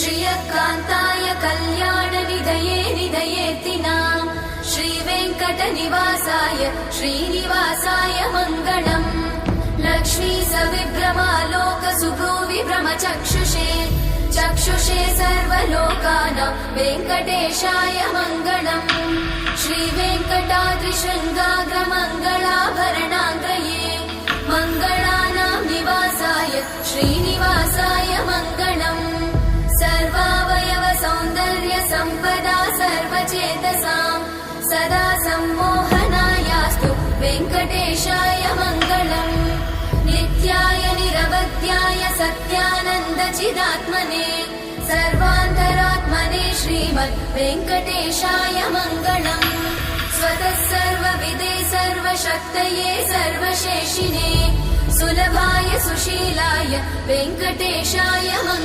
श्रियकान्ताय कल्याणनिधये निधयेतिनाम् श्रीवेङ्कटनिवासाय श्रीनिवासाय मङ्गलम् लक्ष्मी सविभ्रमालोकसुभ्रूविभ्रमचक्षुषे चक्षुषे सर्वलोकानां वेङ्कटेशाय मङ्गलम् श्रीवेङ्कटाद्रिशृङ्गाग्रमङ्गलाभरणाङ्ग्रये मङ्गलानां निवासाय श्रीनिवासाय मङ्गलम् सर्वावयव सौन्दर्य सम्पदा सर्वचेतसां सदा सम्मोहनायास्तु वेङ्कटेशाय मङ्गलम् नित्याय निरवध्याय सत्यानन्दचिदात्मने सर्वान्तरात्मने श्रीमद् वेङ्कटेशाय मङ्गलम् स्वतः सर्वविदे सर्वशक्तये सर्वशेषिने सुलभाय सुशीलाय वेङ्कटेशाय मङ्गलम्।